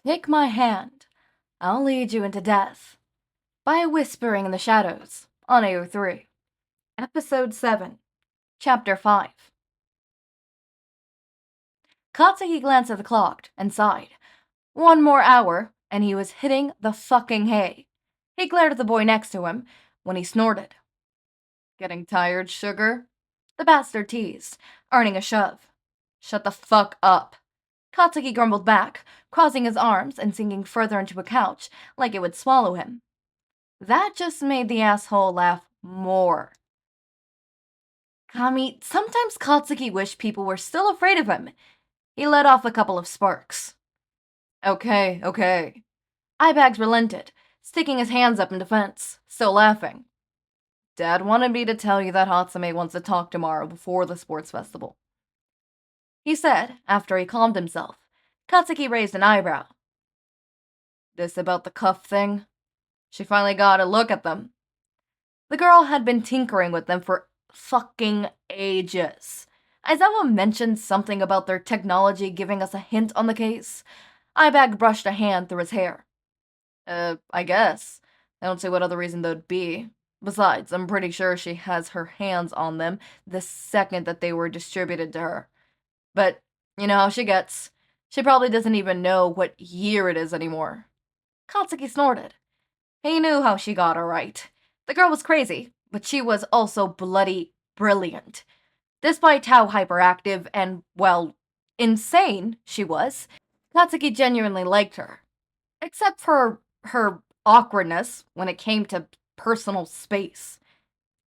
Take my hand. I'll lead you into death. By Whispering in the Shadows, on AO3. Episode 7, Chapter 5. Katsuki glanced at the clock and sighed. One more hour, and he was hitting the fucking hay. He glared at the boy next to him when he snorted. Getting tired, sugar? The bastard teased, earning a shove. Shut the fuck up. Katsuki grumbled back, crossing his arms and sinking further into a couch like it would swallow him. That just made the asshole laugh more. Sometimes Katsuki wished people were still afraid of him. He let off a couple of sparks. Okay. Eyebags relented, sticking his hands up in defense, still laughing. Dad wanted me to tell you that Hatsume wants to talk tomorrow before the sports festival, he said, after he calmed himself. Katsuki raised an eyebrow. This about the cuff thing? She finally got a look at them. The girl had been tinkering with them for fucking ages. Aizawa mentioned something about their technology giving us a hint on the case. Eyebag brushed a hand through his hair. I guess. I don't see what other reason there'd be. Besides, I'm pretty sure she has her hands on them the second that they were distributed to her. But, you know how she gets. She probably doesn't even know what year it is anymore. Katsuki snorted. He knew how she got her right. The girl was crazy, but she was also bloody brilliant. Despite how hyperactive and, well, insane she was, Katsuki genuinely liked her. Except for her awkwardness when it came to personal space.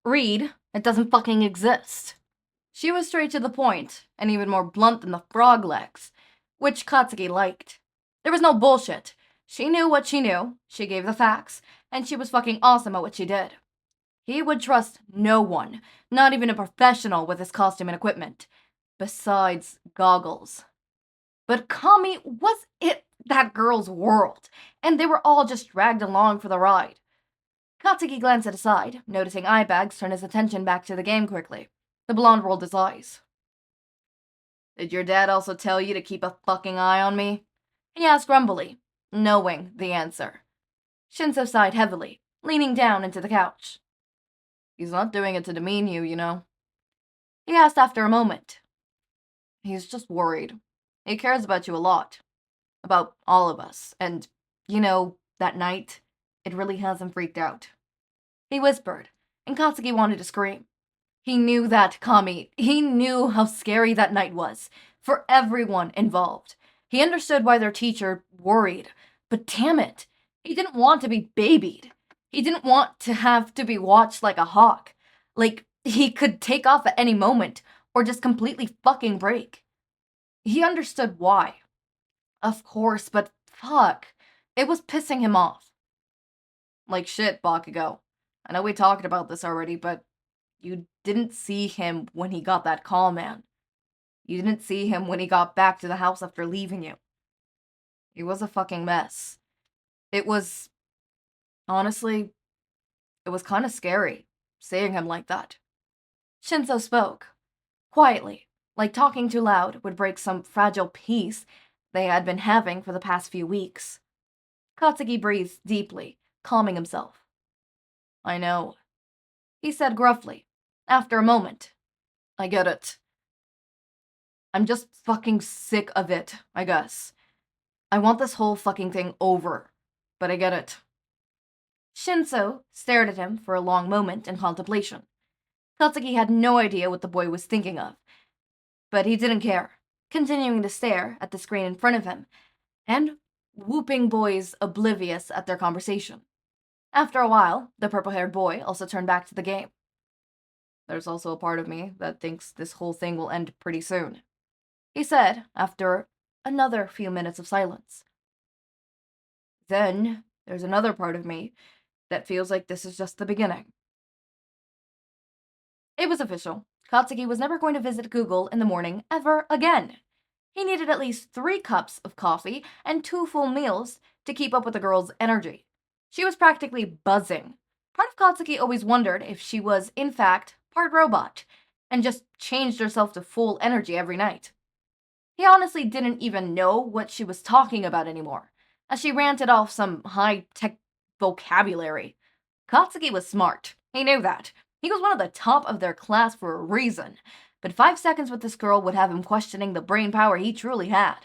Read, it doesn't fucking exist. She was straight to the point, and even more blunt than the frog legs, which Katsuki liked. There was no bullshit. She knew what she knew, she gave the facts, and she was fucking awesome at what she did. He would trust no one, not even a professional with his costume and equipment. Besides goggles. But Kami was that girl's world, and they were all just dragged along for the ride. Katsuki glanced aside, noticing Eyebags turn his attention back to the game quickly. The blonde rolled his eyes. Did your dad also tell you to keep a fucking eye on me? He asked grumpily, knowing the answer. Shinsou sighed heavily, leaning down into the couch. He's not doing it to demean you, you know. He asked after a moment. He's just worried. He cares about you a lot. About all of us. And, you know, that night, it really has him freaked out. He whispered, and Katsuki wanted to scream. He knew he knew how scary that night was, for everyone involved. He understood why their teacher worried, but damn it, he didn't want to be babied. He didn't want to have to be watched like a hawk. Like, he could take off at any moment, or just completely fucking break. He understood why. Of course, but fuck, it was pissing him off. Like shit, Bakugou. I know we talked about this already, but you didn't see him when he got that call, man. You didn't see him when he got back to the house after leaving you. He was a fucking mess. Honestly, it was kind of scary, seeing him like that. Shinsou spoke, quietly, like talking too loud would break some fragile peace they had been having for the past few weeks. Katsuki breathed deeply, calming himself. I know, he said gruffly, after a moment. I get it. I'm just fucking sick of it, I guess. I want this whole fucking thing over, but I get it. Shinsou stared at him for a long moment in contemplation. Katsuki had no idea what the boy was thinking of, but he didn't care, continuing to stare at the screen in front of him, and whooping boys oblivious at their conversation. After a while, the purple-haired boy also turned back to the game. There's also a part of me that thinks this whole thing will end pretty soon, he said after another few minutes of silence. Then, there's another part of me that feels like this is just the beginning. It was official. Katsuki was never going to visit Google in the morning ever again. He needed at least 3 cups of coffee and 2 full meals to keep up with the girl's energy. She was practically buzzing. Part of Katsuki always wondered if she was, in fact, part robot, and just changed herself to full energy every night. He honestly didn't even know what she was talking about anymore. as she ranted off some high-tech vocabulary. Katsuki was smart. He knew that. He was one of the top of their class for a reason, but 5 seconds with this girl would have him questioning the brain power he truly had.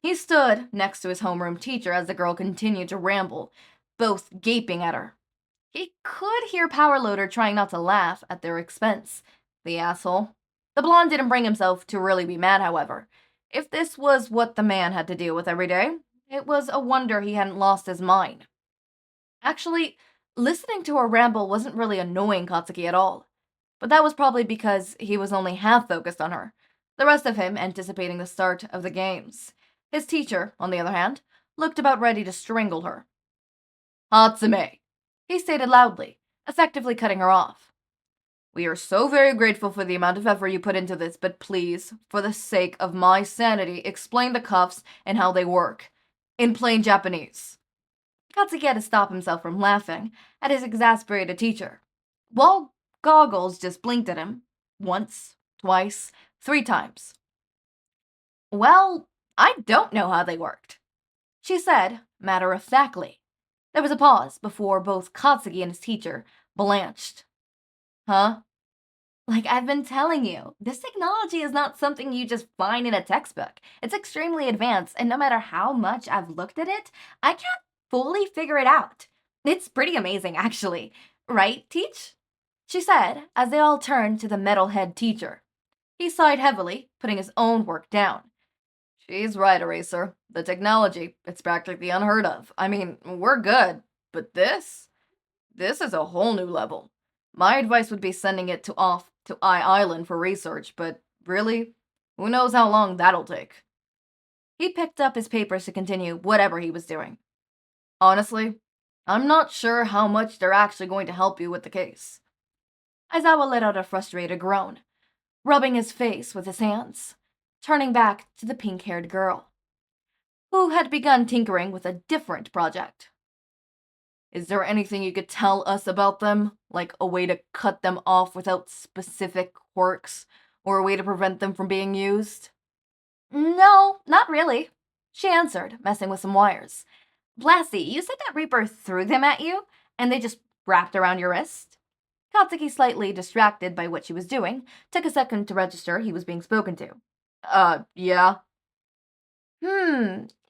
He stood next to his homeroom teacher as the girl continued to ramble, both gaping at her. He could hear Powerloader trying not to laugh at their expense. The asshole. The blonde didn't bring himself to really be mad, however. If this was what the man had to deal with every day, it was a wonder he hadn't lost his mind. Actually, listening to her ramble wasn't really annoying Katsuki at all. But that was probably because he was only half focused on her, the rest of him anticipating the start of the games. His teacher, on the other hand, looked about ready to strangle her. "Hatsume," he stated loudly, effectively cutting her off. "We are so very grateful for the amount of effort you put into this, but please, for the sake of my sanity, explain the cuffs and how they work. In plain Japanese." Katsuki had to stop himself from laughing at his exasperated teacher. While Goggles just blinked at him. Once, twice, 3 times. "Well, I don't know how they worked," she said, matter-of-factly. There was a pause before both Katsuki and his teacher blanched. "Huh?" "Like I've been telling you, this technology is not something you just find in a textbook. It's extremely advanced, and no matter how much I've looked at it, I can't fully figure it out. It's pretty amazing, actually. Right, Teach?" she said, as they all turned to the metalhead teacher. He sighed heavily, putting his own work down. "She's right, Eraser. The technology, it's practically unheard of. I mean, we're good, but this is a whole new level. My advice would be sending it off to Island for research, but really, who knows how long that'll take." He picked up his papers to continue whatever he was doing. "Honestly, I'm not sure how much they're actually going to help you with the case." Aizawa let out a frustrated groan, rubbing his face with his hands, turning back to the pink-haired girl, who had begun tinkering with a different project. "Is there anything you could tell us about them? Like a way to cut them off without specific quirks, or a way to prevent them from being used?" "No, not really," she answered, messing with some wires. "Blasty, you said that Reaper threw them at you, and they just wrapped around your wrist?" Katsuki, slightly distracted by what she was doing, took a second to register he was being spoken to. Yeah."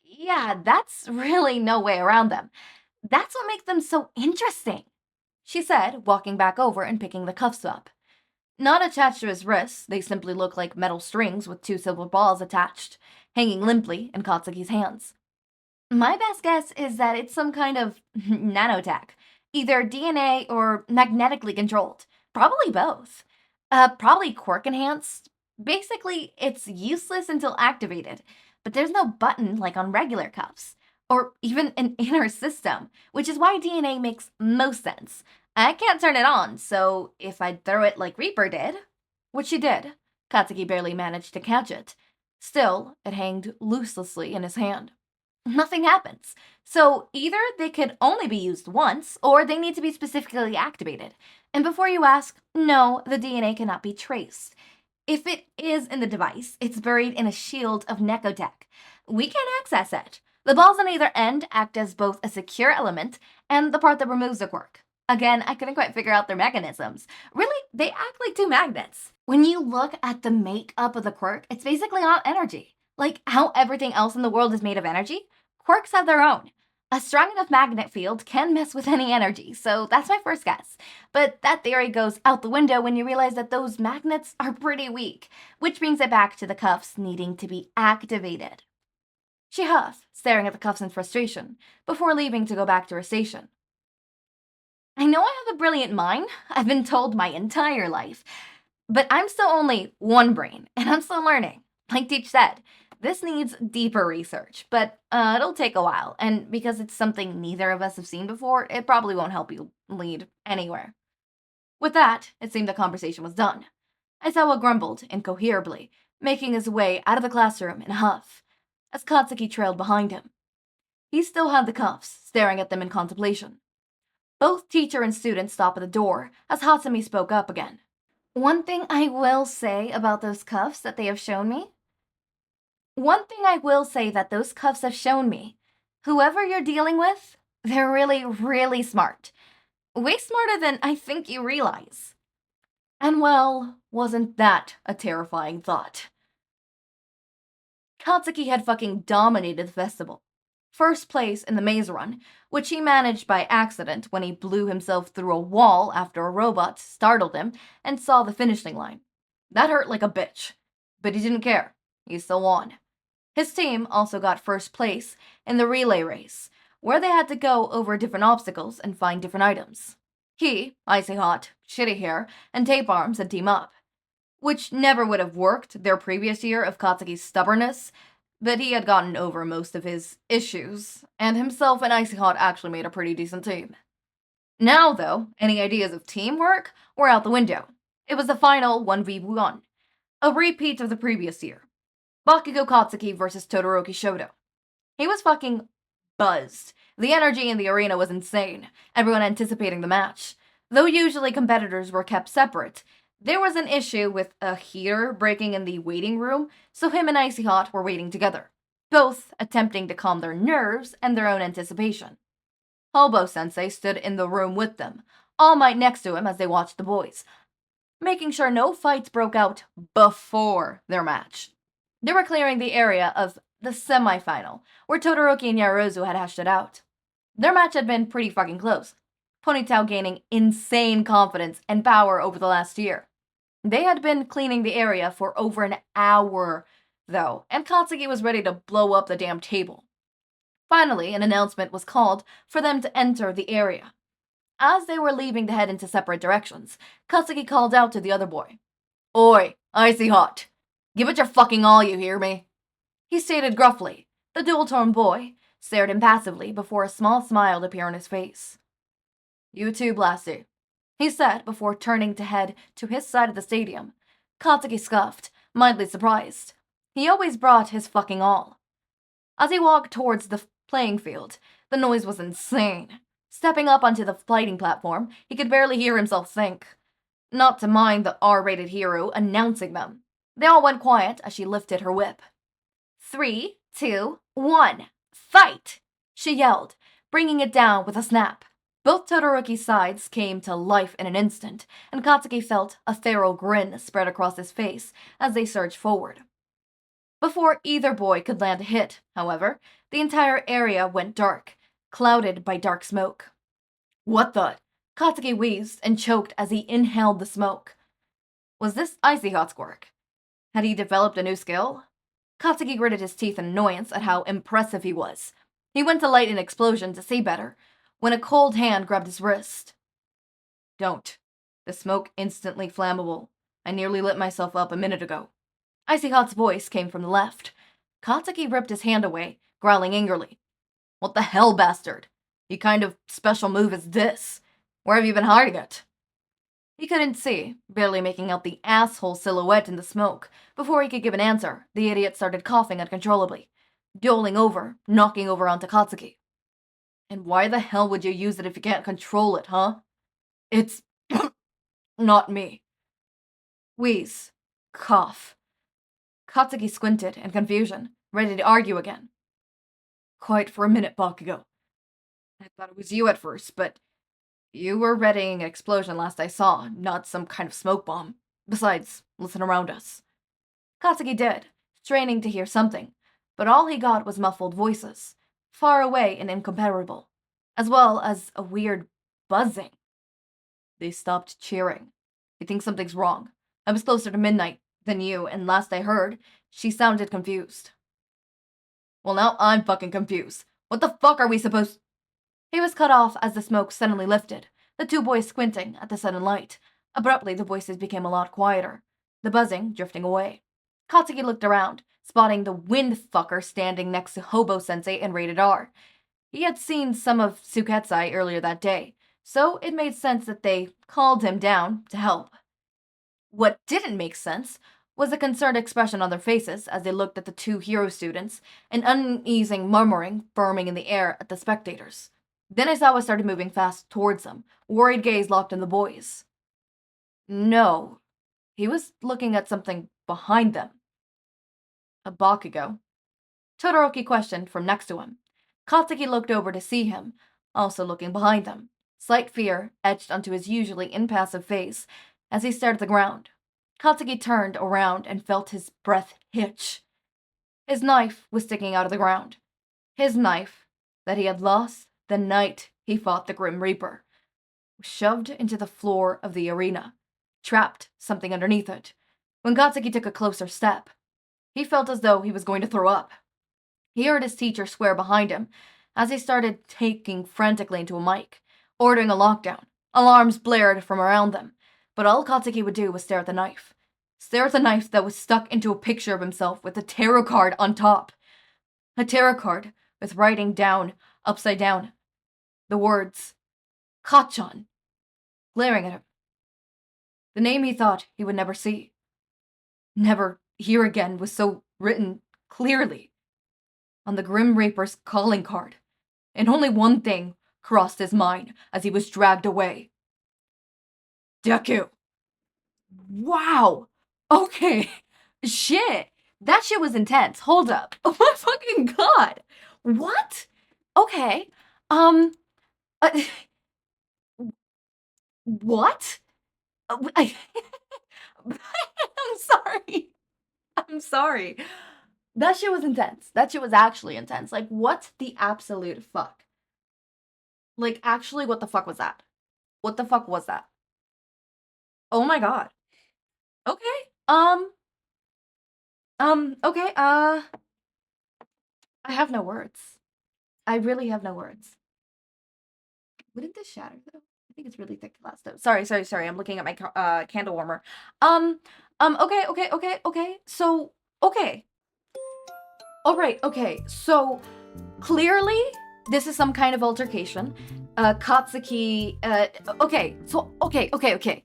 Yeah, that's really no way around them. That's what makes them so interesting," she said, walking back over and picking the cuffs up. Not attached to his wrists, they simply look like metal strings with 2 silver balls attached, hanging limply in Katsuki's hands. "My best guess is that it's some kind of nanotech, either DNA or magnetically controlled. Probably both. Probably quirk enhanced. Basically, it's useless until activated, but there's no button like on regular cuffs, or even an inner system, which is why DNA makes most sense. I can't turn it on, so if I throw it like Reaper did," which she did, Katsuki barely managed to catch it. Still, it hanged looselessly in his hand. Nothing happens. So either they could only be used once, or they need to be specifically activated. And before you ask, no, the DNA cannot be traced. If it is in the device, it's buried in a shield of Necotech. We can't access it. The balls on either end act as both a secure element and the part that removes the quirk. Again, I couldn't quite figure out their mechanisms. Really, they act like 2 magnets. When you look at the makeup of the quirk, it's basically all energy. Like how everything else in the world is made of energy, quirks have their own. A strong enough magnet field can mess with any energy, so that's my first guess. But that theory goes out the window when you realize that those magnets are pretty weak, which brings it back to the cuffs needing to be activated. She huffed, staring at the cuffs in frustration, before leaving to go back to her station. "I know I have a brilliant mind, I've been told my entire life, but I'm still only one brain, and I'm still learning. Like Teach said, this needs deeper research, but it'll take a while, and because it's something neither of us have seen before, it probably won't help you lead anywhere." With that, it seemed the conversation was done. Aizawa grumbled incoherently, making his way out of the classroom in a huff, as Katsuki trailed behind him. He still had the cuffs, staring at them in contemplation. Both teacher and student stopped at the door as Hatsumi spoke up again. One thing I will say about those cuffs that they have shown me. One thing I will say that those cuffs have shown me Whoever you're dealing with, they're really, really smart. Way smarter than I think you realize. And well, wasn't that a terrifying thought? Katsuki had fucking dominated the festival. First place in the maze run, which he managed by accident when he blew himself through a wall after a robot startled him and saw the finishing line. That hurt like a bitch, but he didn't care. He still won. His team also got first place in the relay race, where they had to go over different obstacles and find different items. He, Icy Hot, Shitty Hair, and Tape Arms had team up, which never would have worked their previous year of Katsuki's stubbornness, but he had gotten over most of his issues, and himself and Icy Hot actually made a pretty decent team. Now, though, any ideas of teamwork were out the window. It was the final 1v1, a repeat of the previous year. Bakugou Katsuki versus Todoroki Shouta. He was fucking buzzed. The energy in the arena was insane, everyone anticipating the match. Though usually competitors were kept separate, there was an issue with a heater breaking in the waiting room, so him and Icy Hot were waiting together, both attempting to calm their nerves and their own anticipation. Hobo-sensei stood in the room with them, All Might next to him as they watched the boys, making sure no fights broke out before their match. They were clearing the area of the semi-final, where Todoroki and Yaozu had hashed it out. Their match had been pretty fucking close, Ponytail gaining insane confidence and power over the last year. They had been cleaning the area for over an hour, though, and Katsuki was ready to blow up the damn table. Finally, an announcement was called for them to enter the area. As they were leaving to head into separate directions, Katsuki called out to the other boy. "Oi, Icy Hot. Give it your fucking all, you hear me?" He stated gruffly. The dual-tone boy stared impassively before a small smile appeared on his face. "You too, Blasty," he said before turning to head to his side of the stadium. Katsuki scoffed, mildly surprised. He always brought his fucking all. As he walked towards the playing field, the noise was insane. Stepping up onto the fighting platform, he could barely hear himself think. Not to mind the R-rated hero announcing them. They all went quiet as she lifted her whip. 3, 2, 1, fight! She yelled, bringing it down with a snap. Both Todoroki's sides came to life in an instant, and Katsuki felt a thorough grin spread across his face as they surged forward. Before either boy could land a hit, however, the entire area went dark, clouded by dark smoke. "What the?" Katsuki wheezed and choked as he inhaled the smoke. Was this Icy Hot's work? Had he developed a new skill? Katsuki gritted his teeth in annoyance at how impressive he was. He went to light an explosion to see better, when a cold hand grabbed his wrist. "Don't. The smoke instantly flammable. I nearly lit myself up a minute ago." Icy Hot's voice came from the left. Katsuki ripped his hand away, growling angrily. "What the hell, bastard? What kind of special move is this? Where have you been hiding it?" He couldn't see, barely making out the asshole silhouette in the smoke. Before he could give an answer, the idiot started coughing uncontrollably, doling over, knocking over onto Katsuki. "And why the hell would you use it if you can't control it, huh?" "It's not me." Wheeze. Cough. Katsuki squinted in confusion, ready to argue again. "Quiet for a minute, Bakugou. I thought it was you at first, but you were readying an explosion last I saw, not some kind of smoke bomb. Besides, listen around us." Katsuki did, straining to hear something, but all he got was muffled voices, far away and incomparable, as well as a weird buzzing. "They stopped cheering. I think something's wrong. I was closer to midnight than you, and last I heard, she sounded confused." "Well, now I'm fucking confused. What the fuck are we supposed—" He was cut off as the smoke suddenly lifted, the two boys squinting at the sudden light. Abruptly, the voices became a lot quieter, the buzzing drifting away. Katsuki looked around, spotting the wind fucker standing next to Hobo-sensei and Rated R. He had seen some of Tsuketsai earlier that day, so it made sense that they called him down to help. What didn't make sense was the concerned expression on their faces as they looked at the two hero students, an uneasy murmuring forming in the air at the spectators. Then Aizawa started moving fast towards them, worried gaze locked on the boys. No, he was looking at something behind them. "A Bakugou?" Todoroki questioned from next to him. Katsuki looked over to see him, also looking behind them. Slight fear etched onto his usually impassive face as he stared at the ground. Katsuki turned around and felt his breath hitch. His knife was sticking out of the ground. His knife that he had lost the night he fought the Grim Reaper was shoved into the floor of the arena, trapped something underneath it. When Katsuki took a closer step, he felt as though he was going to throw up. He heard his teacher swear behind him as he started taking frantically into a mic, ordering a lockdown. Alarms blared from around them, but all Katsuki would do was stare at the knife. Stare at the knife that was stuck into a picture of himself with a tarot card on top. A tarot card with writing down, upside down, the words, Kachan, glaring at him. The name he thought he would never see, never hear again, was so written clearly on the Grim Reaper's calling card. And only one thing crossed his mind as he was dragged away. Deku. Wow. Okay. Shit. That shit was intense. Hold up. Oh my fucking god. What? Okay. What? I'm sorry. I'm sorry. That shit was intense. That shit was actually intense. Like, what the absolute fuck? Like, actually, what the fuck was that? What the fuck was that? Oh my god. Okay. Okay, I have no words. I really have no words. Wouldn't this shatter, though? I think it's really thick glass, though. Sorry. I'm looking at my candle warmer. Okay. So, okay. Alright, okay. So, clearly, this is some kind of altercation. Katsuki, okay.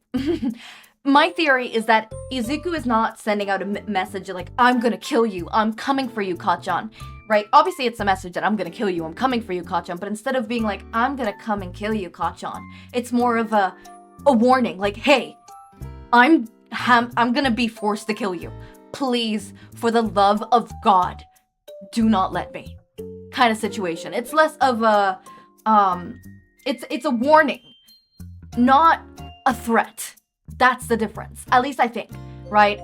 My theory is that Izuku is not sending out a message like, I'm gonna kill you, I'm coming for you, Kachan, right? Obviously, it's a message that I'm gonna kill you, I'm coming for you, Kachan, but instead of being like, I'm gonna come and kill you, Kachan, it's more of a warning, like, hey, I'm gonna be forced to kill you. Please, for the love of God, do not let me. Kind of situation. It's less of a, it's a warning, not a threat. That's the difference. At least I think, right?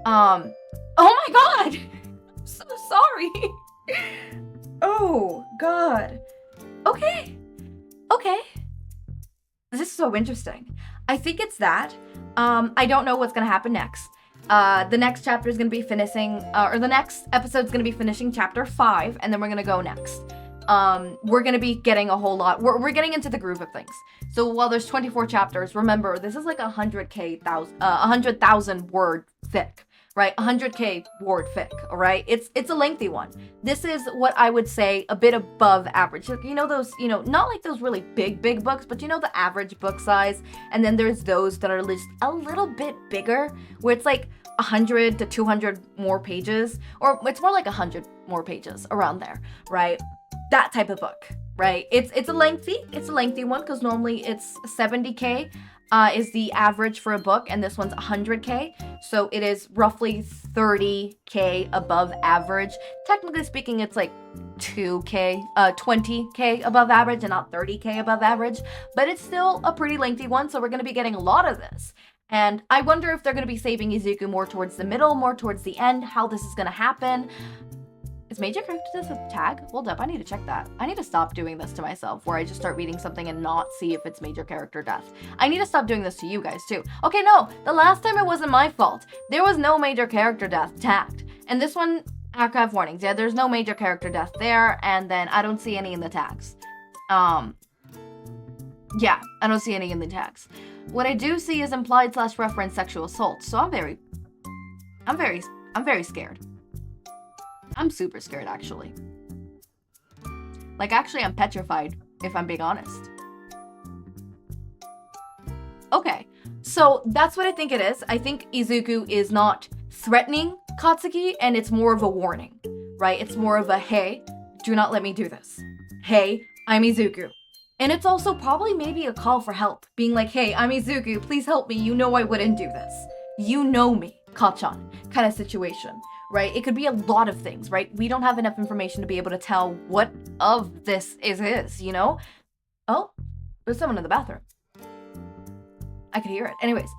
Oh my god! I'm so sorry. Oh god. Okay. This is so interesting. I think it's that. I don't know what's gonna happen next. The next chapter is gonna be finishing, or the next episode is gonna be finishing chapter 5, and then we're gonna go next. We're gonna be getting a whole lot. We're getting into the groove of things. So while there's 24 chapters, remember this is like 100,000 word thick, right? 100k word thick. All right. It's a lengthy one. This is what I would say a bit above average. You know those, not like those really big books, but the average book size. And then there's those that are just a little bit bigger, where it's like 100 to 200 more pages, or it's more like 100 more pages around there, right? That type of book, right? It's a lengthy one, because normally it's 70k is the average for a book, and this one's 100k, so it is roughly 30k above average. Technically speaking, it's like 20k above average, and not 30k above average, but it's still a pretty lengthy one, so we're going to be getting a lot of this. And I wonder if they're going to be saving Izuku more towards the middle, more towards the end, how this is going to happen. Is major character death a tag? Hold up, I need to check that. I need to stop doing this to myself, where I just start reading something and not see if it's major character death. I need to stop doing this to you guys too. Okay, no, the last time it wasn't my fault. There was no major character death tagged. And this one, archive warnings. Yeah, there's no major character death there, and then I don't see any in the tags. Yeah, I don't see any in the tags. What I do see is implied / reference sexual assault, so I'm very scared. I'm super scared, actually. Like, actually, I'm petrified, if I'm being honest. Okay, so that's what I think it is. I think Izuku is not threatening Katsuki, and it's more of a warning, right? It's more of a, hey, do not let me do this. Hey, I'm Izuku. And it's also probably maybe a call for help, being like, hey, I'm Izuku, please help me, you know I wouldn't do this. You know me, Kachan, kind of situation. right? It could be a lot of things, right? We don't have enough information to be able to tell what of this is his, you know? Oh, there's someone in the bathroom. I could hear it. Anyways,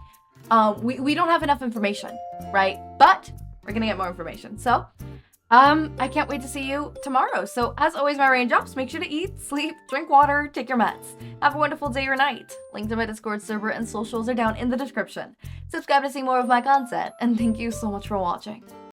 we don't have enough information, right? But we're gonna get more information. So, I can't wait to see you tomorrow. So, as always, my raindrops, make sure to eat, sleep, drink water, take your meds. Have a wonderful day or night. Link to my Discord server and socials are down in the description. Subscribe to see more of my content, and thank you so much for watching.